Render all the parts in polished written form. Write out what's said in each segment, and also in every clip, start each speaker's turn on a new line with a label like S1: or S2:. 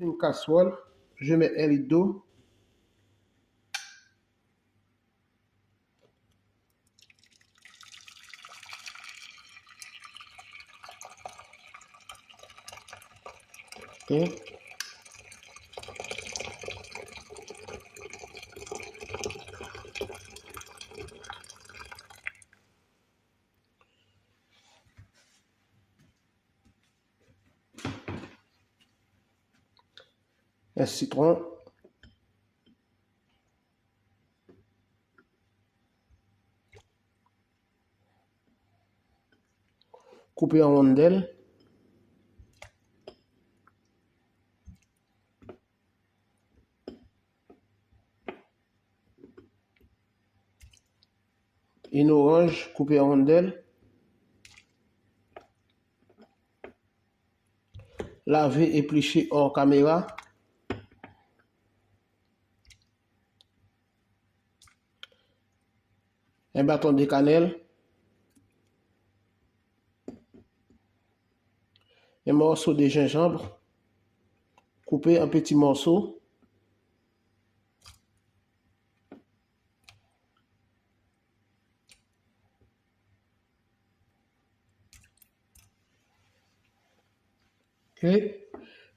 S1: une casserole, je mets un litre d'eau. Ok. Un citron. Coupé en rondelles. Une orange coupée en rondelles. Laver, éplucher hors caméra. Un bâton de cannelle. Un morceau de gingembre coupé en petits morceaux. Et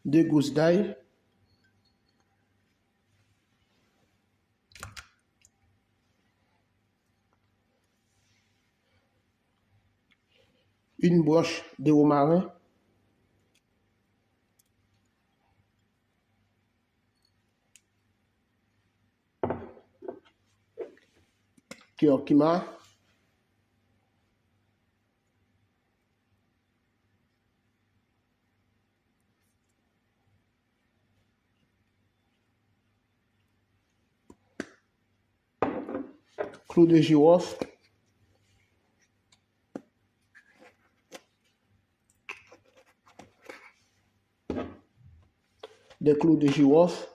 S1: 2 gousses d'ail. Une broche de romarin. Curcuma. Clou de girofle. Des clous de girofle.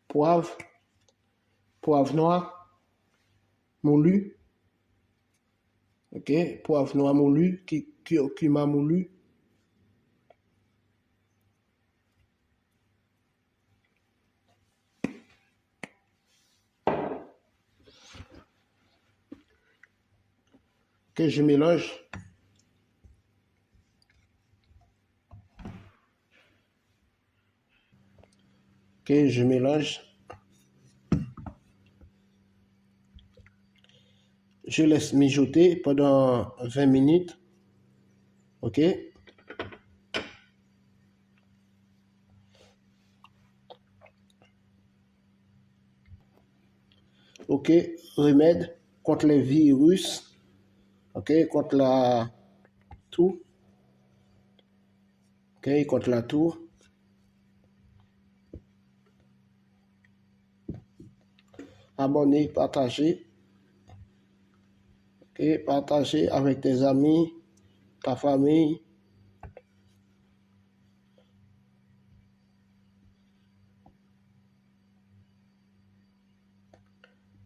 S1: Poivre. Poivre noir. Moulu. Ok. Poivre noir moulu. Curcuma moulu. Que je mélange. Que je mélange. Je laisse mijoter pendant 20 minutes. Ok. Ok. Remède contre les virus. Ok. Contre la toux. Ok. Contre la toux. Abonner, partager. Ok. Partager avec tes amis, ta famille.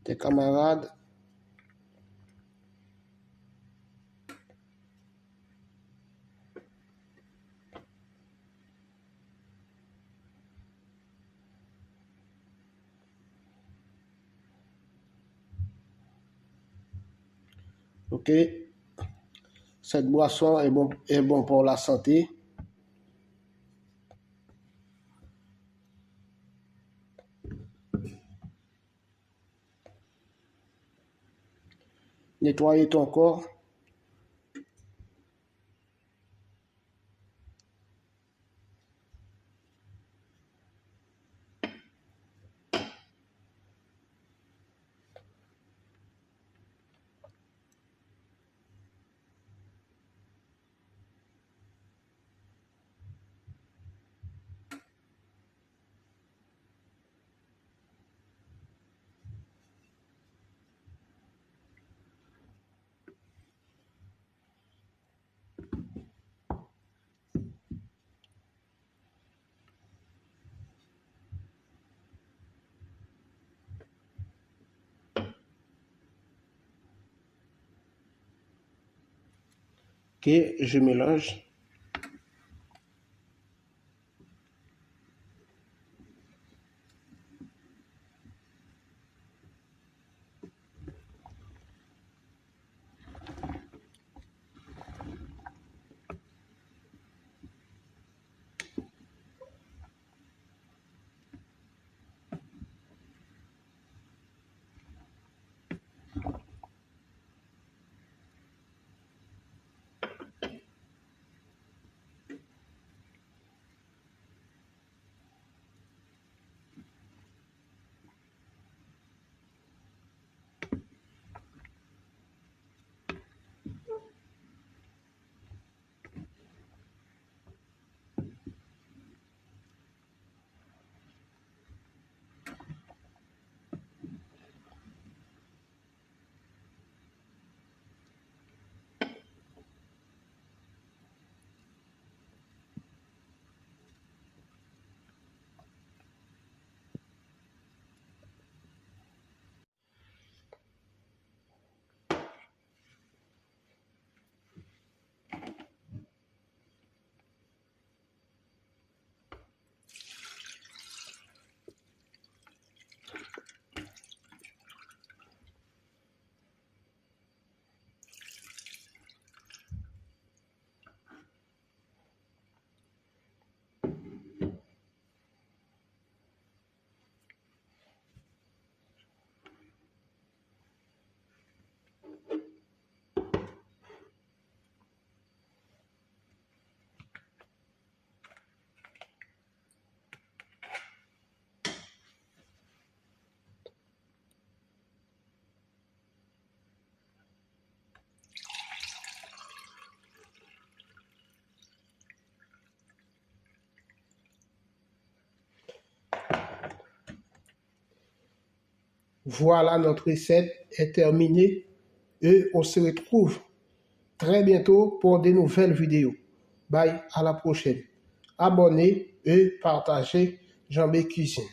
S1: Tes camarades. Ok. Cette boisson est bon pour la santé. Nettoyer ton corps. que je mélange. Voilà, notre recette est terminée et on se retrouve très bientôt pour de nouvelles vidéos. Bye, à la prochaine. Abonnez et partagez Jean B Cuisine.